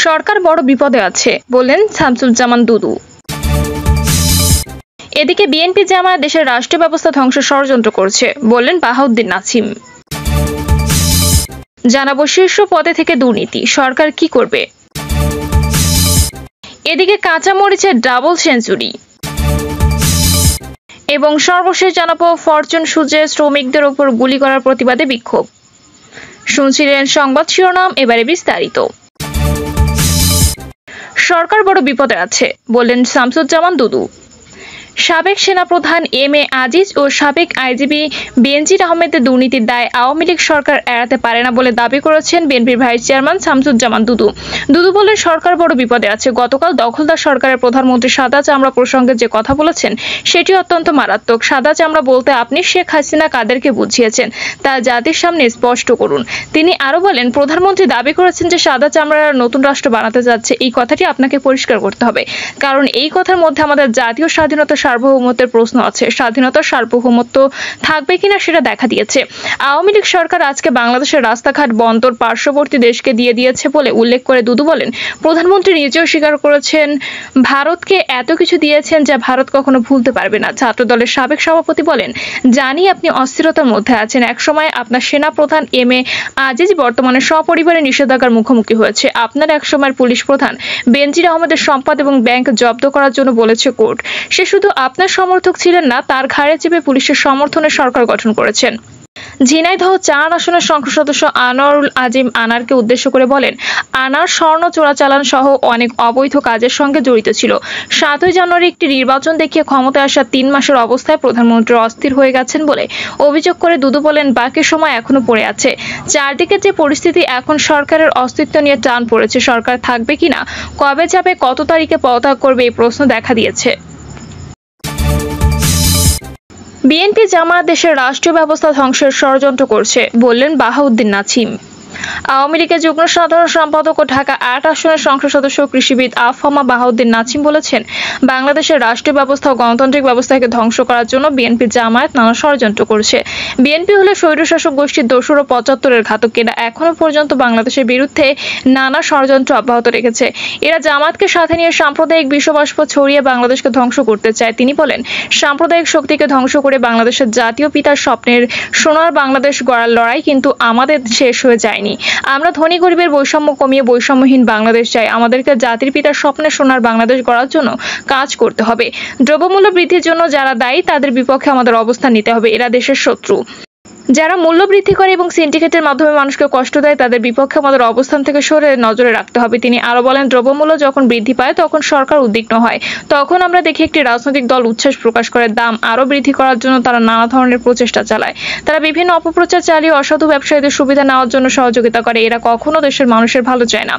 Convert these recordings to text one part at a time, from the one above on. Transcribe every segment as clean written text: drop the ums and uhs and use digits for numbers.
সরকার বড় বিপদে আছে বললেন শামসুজ্জামান দুদু। এদিকে বিএনপি জামায়াত দেশের রাষ্ট্রীয় ব্যবস্থা ধ্বংসের ষড়যন্ত্র করছে বললেন বাহাউদ্দিন নাছিম। জানাবো শীর্ষ পদে থেকে দুর্নীতি, সরকার কি করবে। এদিকে কাঁচামরিচের ডাবল সেঞ্চুরি এবং সর্বশেষ জানাবো ফরচুন সুজে শ্রমিকদের উপর গুলি করার প্রতিবাদে বিক্ষোভ। শুনছিলেন সংবাদ শিরোনাম, এবারে বিস্তারিত। সরকার বড় বিপদে আছে বললেন শামসুজ্জামান দুদু। সাবেক সেনাপ্রধান এম এ আজিজ ও সাবেক আইজিপি বেনজির আহমেদের দুর্নীতির দায় আওয়ামী লীগ সরকার এড়াতে পারে না বলে দাবি করেছেন বিএনপির ভাইস চেয়ারম্যান শামসুজ্জামান দুদু। দুদু বলেন, সরকার বড় বিপদে আছে। গতকাল দখলদার সরকারের প্রধানমন্ত্রী সাদা চামড়া প্রসঙ্গে যে কথা বলেছেন সেটি অত্যন্ত মারাত্মক। সাদা চামড়া বলতে আপনি শেখ হাসিনা কাদেরকে বুঝিয়েছেন তা জাতির সামনে স্পষ্ট করুন। তিনি আরো বলেন, প্রধানমন্ত্রী দাবি করেছেন যে সাদা চামড়ার নতুন রাষ্ট্র বানাতে যাচ্ছে। এই কথাটি আপনাকে পরিষ্কার করতে হবে, কারণ এই কথার মধ্যে আমাদের জাতীয় স্বাধীনতা সার্বভৌমত্বের প্রশ্ন আছে। স্বাধীনতার সার্বভৌমত্ব থাকবে কিনা সেটা দেখা দিয়েছে। আওয়ামী লীগ সরকার আজকে বাংলাদেশের রাস্তাঘাট বন্দর পার্শ্ববর্তী দেশকে দিয়ে দিয়েছে বলে উল্লেখ করে দুদু বলেন, প্রধানমন্ত্রী নিজেও স্বীকার করেছেন ভারতকে এত কিছু দিয়েছেন যা ভারত কখনো ভুলতে পারবে না। ছাত্র দলের সাবেক সভাপতি বলেন, জানি আপনি অস্থিরতার মধ্যে আছেন। একসময় আপনার সেনা প্রধান এম এ আজিজ বর্তমানে সপরিবারে নিষেধাজ্ঞার মুখোমুখি হয়েছে। আপনার একসময়ের পুলিশ প্রধান বেনজির আহমেদের সম্পদ এবং ব্যাংক জব্দ করার জন্য বলেছে কোর্ট। সে শুধু আপনার সমর্থক ছিলেন না, তার ঘাড়ে চেপে পুলিশের সমর্থনে সরকার গঠন করেছেন। ঝিনাইদহ ৪ আসনের সংসদ সদস্য আনোয়ারুল আজিম আনারকে উদ্দেশ্য করে বলেন, আনার স্বর্ণ চোরাচালান সহ অনেক অবৈধ কাজের সঙ্গে জড়িত ছিল। ৭ই জানুয়ারি একটি নির্বাচন দেখিয়ে ক্ষমতায় আসা ৩ মাসের অবস্থায় প্রধানমন্ত্রী অস্থির হয়ে গেছেন বলে অভিযোগ করে দুদু বলেন, বাকি সময় এখনো পড়ে আছে। চারদিকে যে পরিস্থিতি, এখন সরকারের অস্তিত্ব নিয়ে টান পড়েছে। সরকার থাকবে কিনা, কবে যাবে, কত তারিখে পদত্যাগ করবে, এই প্রশ্ন দেখা দিয়েছে। বিএনপি জামায়াত দেশের রাষ্ট্রীয় ব্যবস্থা ধ্বংসের ষড়যন্ত্র করছে বললেন বাহাউদ্দিন নাছিম। আওয়ামী লীগের যুগ্ম সাধারণ সম্পাদক ও ঢাকা ৮ আসনের সংসদ সদস্য কৃষিবিদ আফহামা বাহাউদ্দিন নাছিম বলেছেন, বাংলাদেশের রাষ্ট্রীয় ব্যবস্থা ও গণতান্ত্রিক ব্যবস্থাকে ধ্বংস করার জন্য বিএনপি জামায়াত নানা ষড়যন্ত্র করছে। বিএনপি হলে স্বৈরশাসক গোষ্ঠীর ২০ ও ৭৫-এর ঘাতক। এরা এখনো পর্যন্ত বাংলাদেশের বিরুদ্ধে নানা ষড়যন্ত্র অব্যাহত রেখেছে। এরা জামায়াতকে সাথে নিয়ে সাম্প্রদায়িক বিষবাষ্প ছড়িয়ে বাংলাদেশকে ধ্বংস করতে চায়। তিনি বলেন, সাম্প্রদায়িক শক্তিকে ধ্বংস করে বাংলাদেশের জাতীয় পিতার স্বপ্নের সোনার বাংলাদেশ গড়ার লড়াই কিন্তু আমাদের শেষ হয়ে যায়নি। আমরা ধনী গরিবের বৈষম্য কমিয়ে বৈষম্যহীন বাংলাদেশ চাই। আমাদেরকে জাতির পিতার স্বপ্নের সোনার বাংলাদেশ গড়ার জন্য কাজ করতে হবে। দ্রব্যমূল্য বৃদ্ধির জন্য যারা দায়ী তাদের বিপক্ষে আমাদের অবস্থান নিতে হবে। এরা দেশের শত্রু। যারা মূল্য বৃদ্ধি করে এবং সিন্ডিকেটের মাধ্যমে মানুষকে কষ্ট দেয় তাদের বিপক্ষে আমাদের অবস্থান থেকে সরে নজরে রাখতে হবে। তিনি আরো বলেন, দ্রব্যমূল্য যখন বৃদ্ধি পায় তখন সরকার উদ্বিগ্ন হয়। তখন আমরা দেখি একটি রাজনৈতিক দল উচ্ছ্বাস প্রকাশ করে। দাম আরো বৃদ্ধি করার জন্য তারা নানা ধরনের প্রচেষ্টা চালায়। তারা বিভিন্ন অপপ্রচার চালিয়ে অসাধু ব্যবসায়ীদের সুবিধা নেওয়ার জন্য সহযোগিতা করে। এরা কখনো দেশের মানুষের ভালো চায় না।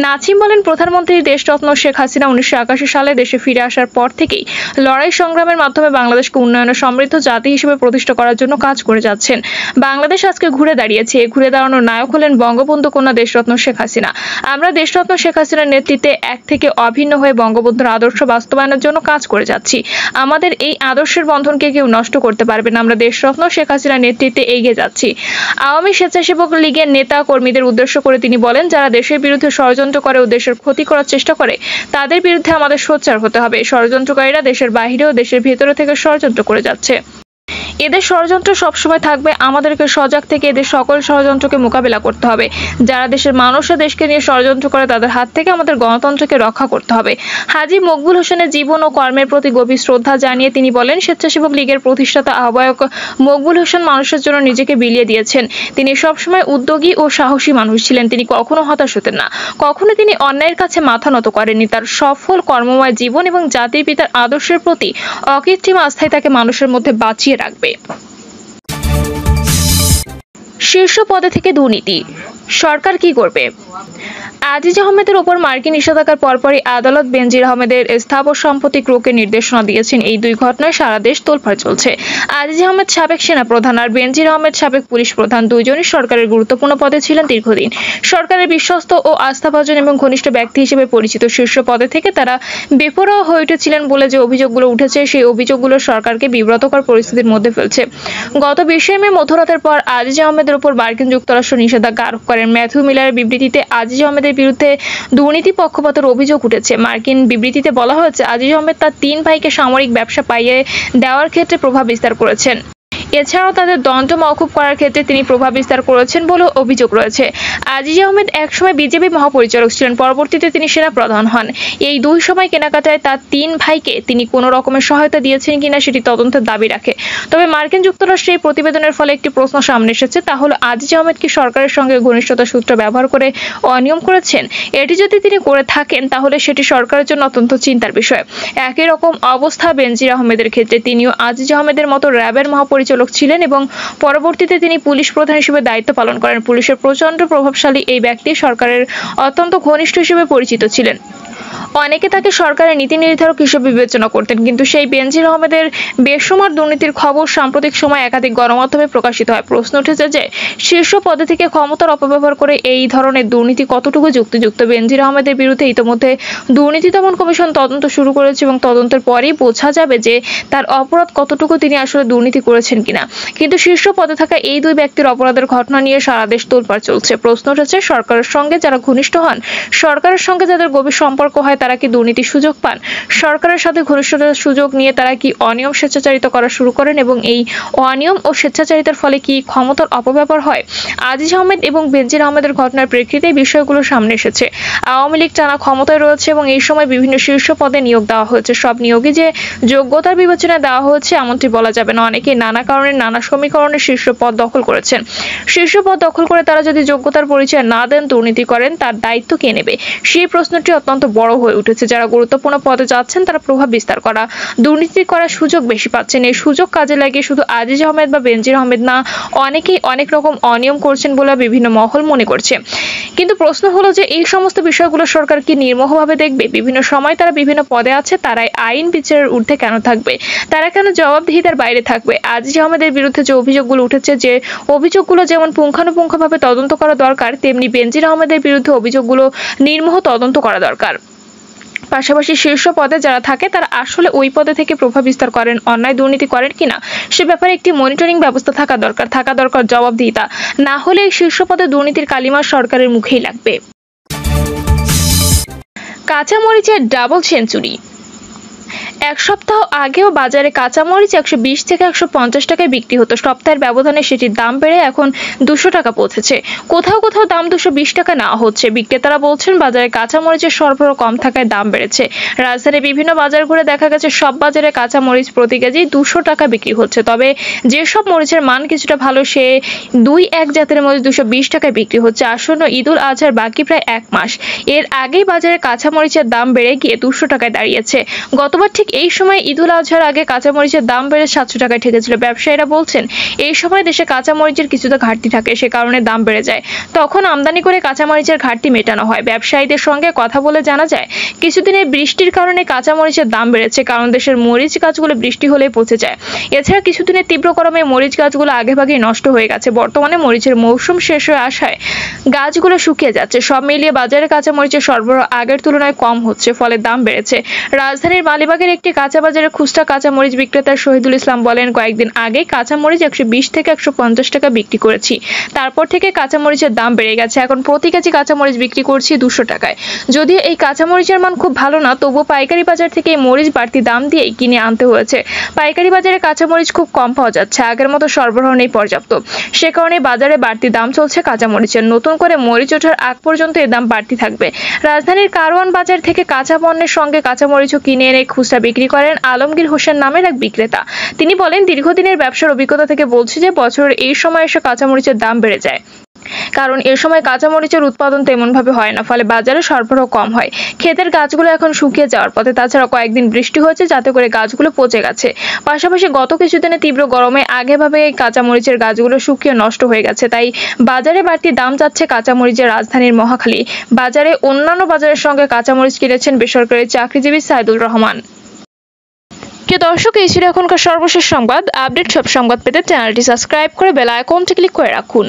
নাছিম বলেন, প্রধানমন্ত্রী দেশরত্ন শেখ হাসিনা ১৯৮১ সালে দেশে ফিরে আসার পর থেকেই লড়াই সংগ্রামের মাধ্যমে বাংলাদেশকে উন্নয়নের সমৃদ্ধ জাতি হিসেবে প্রতিষ্ঠা করার জন্য কাজ করে যাচ্ছেন। বাংলাদেশ আজকে ঘুরে দাঁড়িয়েছে। ঘুরে দাঁড়ানোর নায়ক হলেন বঙ্গবন্ধু কন্যা দেশরত্ন শেখ হাসিনা। আমরা দেশরত্ন শেখ হাসিনার নেতৃত্বে এক থেকে অভিন্ন হয়ে বঙ্গবন্ধুর আদর্শ বাস্তবায়নের জন্য কাজ করে যাচ্ছি। আমাদের এই আদর্শের বন্ধনকে কেউ নষ্ট করতে পারবে না। আমরা দেশরত্ন শেখ হাসিনার নেতৃত্বে এগিয়ে যাচ্ছি। আওয়ামী স্বেচ্ছাসেবক লীগের নেতা কর্মীদের উদ্দেশ্য করে তিনি বলেন, যারা দেশের বিরুদ্ধে ষড়যন্ত্র করে ও দেশের ক্ষতি করার চেষ্টা করে তাদের বিরুদ্ধে আমাদের সোচ্চার হতে হবে। ষড়যন্ত্রকারীরা দেশের বাইরে ও দেশের ভেতরে থেকে ষড়যন্ত্র করে যাচ্ছে। এদের ষড়যন্ত্র সবসময় থাকবে। আমাদেরকে সজাগ থেকে এদের সকল ষড়যন্ত্রকে মোকাবেলা করতে হবে। যারা দেশের মানুষরা দেশকে নিয়ে ষড়যন্ত্র করে তাদের হাত থেকে আমাদের গণতন্ত্রকে রক্ষা করতে হবে। হাজী মকবুল হোসেনের জীবন ও কর্মের প্রতি গভীর শ্রদ্ধা জানিয়ে তিনি বলেন, স্বেচ্ছাসেবক লীগের প্রতিষ্ঠাতা আহ্বায়ক মকবুল হোসেন মানুষের জন্য নিজেকে বিলিয়ে দিয়েছেন। তিনি সবসময় উদ্যোগী ও সাহসী মানুষ ছিলেন। তিনি কখনো হতাশ হতেন না। কখনো তিনি অন্যায়ের কাছে মাথা নত করেননি। তার সফল কর্মময় জীবন এবং জাতির পিতার আদর্শের প্রতি অকৃত্রিম আস্থাই তাকে মানুষের মধ্যে বাঁচিয়ে রাখবে। শীর্ষ পদে থেকে দুর্নীতি, সরকার কি করবে। আজিজ আহমেদের উপর মার্কিন নিষেধাজ্ঞার পরপরই আদালত বেনজির আহমেদের স্থাবর সম্পত্তি ক্রয়ের নির্দেশনা দিয়েছেন। এই দুই ঘটনায় সারা দেশ তোলপাড় চলছে। আজিজ আহমেদ সাবেক সেনা প্রধান আর বেনজির আহমেদ সাবেক পুলিশ প্রধান। দুইজনই সরকারের গুরুত্বপূর্ণ পদে ছিলেন দীর্ঘদিন। সরকারের বিশ্বস্ত ও আস্থাভাজন এবং ঘনিষ্ঠ ব্যক্তি হিসেবে পরিচিত। শীর্ষ পদে থেকে তারা বেপরোয়া হয়ে উঠেছিলেন বলে যে অভিযোগগুলো উঠেছে, সেই অভিযোগগুলো সরকারকে বিব্রতকর পরিস্থিতির মধ্যে ফেলছে। গত ২০ মে মধ্যরাতের পর আজিজ আহমেদের উপর মার্কিন যুক্তরাষ্ট্র নিষেধাজ্ঞা আরোপ করেন। ম্যাথিউ মিলারের বিবৃতিতে আজিজ আহমেদের বিরুদ্ধে দুর্নীতি পক্ষপাতের অভিযোগ উঠেছে। মার্কিন বিবৃতিতে বলা হয়েছে, আজিজ আহমেদ তার 3 ভাইকে সামরিক ব্যবসা পাইয়ে দেওয়ার ক্ষেত্রে প্রভাব বিস্তার করেছেন। এছাড়াও তাদের দণ্ড মওকুফ করার ক্ষেত্রে তিনি প্রভাব বিস্তার করেছেন বলে অভিযোগ রয়েছে। আজিজ আহমেদ একসময় বিজেপি মহাপরিচালক ছিলেন, পরবর্তীতে তিনি সেনা প্রধান হন। এই 2 সময় কেনাকাটায় তার 3 ভাইকে তিনি কোনো রকমের সহায়তা দিয়েছেন কিনা সেটি তদন্তের দাবি রাখে। তবে মার্কিন যুক্তরাষ্ট্রের এই প্রতিবেদনের ফলে একটি প্রশ্ন সামনে এসেছে, তা হলো আজিজ আহমেদ কি সরকারের সঙ্গে ঘনিষ্ঠতা সূত্র ব্যবহার করে অনিয়ম করেছেন? এটি যদি তিনি করে থাকেন তাহলে সেটি সরকারের জন্য অত্যন্ত চিন্তার বিষয়। একই রকম অবস্থা বেনজির আহমেদের ক্ষেত্রে। তিনিও আজিজ আহমেদের মতো র্যাবের মহাপরিচালক ছিলেন এবং পরবর্তীতে তিনি পুলিশ প্রধান হিসেবে দায়িত্ব পালন করেন। পুলিশের প্রচন্ড প্রভাবশালী এই ব্যক্তি সরকারের অত্যন্ত ঘনিষ্ঠ হিসেবে পরিচিত ছিলেন। অনেকে তাকে সরকারের নীতি নির্ধারক হিসেবে বিবেচনা করতেন, কিন্তু সেই বেনজির আহমেদের বেসুমার দুর্নীতির খবর সাম্প্রতিক সময় একাধিক গণমাধ্যমে প্রকাশিত হয়। প্রশ্ন উঠেছে যে শীর্ষ পদে থেকে ক্ষমতার অপব্যবহার করে এই ধরনের দুর্নীতি কতটুকু যুক্তিযুক্ত। বেনজির আহমেদের বিরুদ্ধে ইতিমধ্যে দুর্নীতি দমন কমিশন তদন্ত শুরু করেছে এবং তদন্তের পরেই বোঝা যাবে যে তার অপরাধ কতটুকু, তিনি আসলে দুর্নীতি করেছেন কিনা। কিন্তু শীর্ষ পদে থাকা এই 2 ব্যক্তির অপরাধের ঘটনা নিয়ে সারা দেশ তোলপাড় চলছে। প্রশ্ন উঠেছে, সরকারের সঙ্গে যারা ঘনিষ্ঠ হন, সরকারের সঙ্গে যাদের গভীর সম্পর্ক হয়, তারা কি দুর্নীতির সুযোগ পান? সরকারের সাথে ঘনিষ্ঠতার সুযোগ নিয়ে তারা কি অনিয়ম স্বেচ্ছাচারিতা করা শুরু করেন এবং এই অনিয়ম ও স্বেচ্ছাচারিতার ফলে কি ক্ষমতার অপব্যবহার হয়? আজিজ আহমেদ এবং বেনজির আহমেদের ঘটনার প্রেক্ষিতে এই বিষয়গুলো সামনে এসেছে। আওয়ামী লীগ টানা ক্ষমতায় রয়েছে এবং এই সময় বিভিন্ন শীর্ষ পদে নিয়োগ দেওয়া হয়েছে। সব নিয়োগই যে যোগ্যতার বিবেচনায় দেওয়া হয়েছে এমনটি বলা যাবে না। অনেকে নানা কারণে নানা সমীকরণে শীর্ষ পদ দখল করেছেন। শীর্ষ পদ দখল করে তারা যদি যোগ্যতার পরিচয় না দেন, দুর্নীতি করেন, তার দায়িত্ব কে নেবে? সেই প্রশ্নটি অত্যন্ত বড় হয়ে উঠেছে। যারা গুরুত্বপূর্ণ পদে যাচ্ছেন তারা প্রভাব বিস্তার করা, দুর্নীতি করার সুযোগ বেশি পাচ্ছেন। এই সুযোগ কাজে লাগিয়ে শুধু আজিজ আহমেদ বা বেনজির আহমেদ না, অনেকেই অনেক রকম অনিয়ম করছেন বলে বিভিন্ন মহল মনে করছে। কিন্তু প্রশ্ন হলো যে এই সমস্ত বিষয়গুলো সরকার কি নির্মোহভাবে দেখবে? বিভিন্ন সময় তারা বিভিন্ন পদে আছে, তারাই আইন বিচারের ঊর্ধ্বে কেন থাকবে? তারা কেন জবাবদিহিতার বাইরে থাকবে? আজিজ আহমেদের বিরুদ্ধে যে অভিযোগগুলো উঠেছে, যে অভিযোগগুলো যেমন পুঙ্খানুপুঙ্খভাবে তদন্ত করা দরকার, তেমনি বেনজির আহমেদের বিরুদ্ধে অভিযোগগুলো নির্মোহ তদন্ত করা দরকার। পাশাপাশি শীর্ষ পদে যারা থাকে তারা আসলে ওই পদে থেকে প্রভাব বিস্তার করেন, অন্যায় দুর্নীতি করেন কিনা সে ব্যাপারে একটি মনিটরিং ব্যবস্থা থাকা দরকার জবাবদিহিতা। না হলে এই শীর্ষ পদে দুর্নীতির কালিমা সরকারের মুখেই লাগবে। কাঁচামরিচের ডাবল সেঞ্চুরি। এক সপ্তাহ আগেও বাজারে কাঁচামরিচ 120 থেকে 150 টাকায় বিক্রি হতো। সপ্তাহের ব্যবধানে সেটির দাম বেড়ে এখন 200 টাকা পৌঁছেছে। কোথাও কোথাও দাম 220 টাকা নেওয়া হচ্ছে। বিক্রেতারা বলছেন বাজারে কাঁচামরিচের সরবরাহ কম থাকায় দাম বেড়েছে। রাজধানীর বিভিন্ন বাজার ঘুরে দেখা গেছে সব বাজারে কাঁচামরিচ প্রতি কেজি 200 টাকা বিক্রি হচ্ছে। তবে যেসব মরিচের মান কিছুটা ভালো, সে 2-1 জাতের মরিচ 220 টাকায় বিক্রি হচ্ছে। আসন্ন ঈদুল আজহার বাকি প্রায় 1 মাস। এর আগেই বাজারে কাঁচামরিচের দাম বেড়ে গিয়ে 200 টাকায় দাঁড়িয়েছে। গতবার ঠিক এই সময় ঈদুল আজহার আগে কাঁচামরিচের দাম বেড়ে 700 টাকায় ঠেকেছিল। ব্যবসায়ীরা বলছেন এই সময় দেশে কাঁচামরিচের কিছুটা ঘাটতি থাকে, সে কারণে দাম বেড়ে যায়। তখন আমদানি করে কাঁচামরিচের ঘাটতি মেটানো হয়। ব্যবসায়ীদের সঙ্গে কথা বলে জানা যায় কিছুদিনের বৃষ্টির কারণে কাঁচামরিচের দাম বেড়েছে, কারণ দেশের মরিচ গাছগুলো বৃষ্টি হলেই পচে যায়। এছাড়া কিছুদিনের তীব্র গরমে মরিচ গাছগুলো আগেভাগেই নষ্ট হয়ে গেছে। বর্তমানে মরিচের মৌসুম শেষ হয়ে আসায় গাছগুলো শুকিয়ে যাচ্ছে। সব মিলিয়ে বাজারে কাঁচামরিচের সরবরাহ আগের তুলনায় কম হচ্ছে, ফলে দাম বেড়েছে। রাজধানীর মালিবাগের একটি কাঁচা বাজারে খুচরা কাঁচামরিচ বিক্রেতা শহীদুল ইসলাম বলেন, কয়েকদিন আগে কাঁচামরিচ 120 থেকে 150 টাকা বিক্রি করেছি। তারপর থেকে কাঁচামরিচের দাম বেড়ে গেছে। এখন প্রতি কেজি কাঁচামরিচ বিক্রি করছি 200 টাকায়। যদিও এই কাঁচামরিচের মান খুব ভালো না, তবুও পাইকারি বাজার থেকে এই মরিচ বাড়তি দাম দিয়েই কিনে আনতে হয়েছে। পাইকারি বাজারে কাঁচামরিচ খুব কম পাওয়া যাচ্ছে, আগের মতো সরবরাহ নেই পর্যাপ্ত। সে কারণে বাজারে বাড়তি দাম চলছে কাঁচামরিচের। নতুন করে মরিচ ওঠার আগ পর্যন্ত এর দাম বাড়তি থাকবে। রাজধানীর কারওয়ান বাজার থেকে কাঁচা পণ্যের সঙ্গে কাঁচামরিচও কিনে এনে খুচরা বিক্রি করেন আলমগীর হোসেন নামের এক বিক্রেতা। তিনি বলেন, দীর্ঘদিনের ব্যবসার অভিজ্ঞতা থেকে বলছি যে বছরের এই সময় এসে কাঁচামরিচের দাম বেড়ে যায়, কারণ এ সময় কাঁচামরিচের উৎপাদন তেমন ভাবে হয় না, ফলে বাজারে সরবরাহ কম হয়। ক্ষেতের গাছগুলো এখন শুকিয়ে যাওয়ার পথে। তাছাড়া কয়েকদিন বৃষ্টি হয়েছে, যাতে করে গাছগুলো পচে গেছে। পাশাপাশি গত কিছুদিনে তীব্র গরমে আগেভাবে কাঁচামরিচের গাছগুলো শুকিয়ে নষ্ট হয়ে গেছে। তাই বাজারে বাড়তি দাম যাচ্ছে কাঁচামরিচের। রাজধানীর মহাখালী বাজারে অন্যান্য বাজারের সঙ্গে কাঁচামরিচ কিনেছেন বেসরকারি চাকরিজীবী সাইদুল রহমান। দর্শক, এই ছিল এখনকার সর্বশেষ সংবাদ। আপডেট সব সংবাদ পেতে চ্যানেলটি সাবস্ক্রাইব করে বেল আইকনটি ক্লিক করে রাখুন।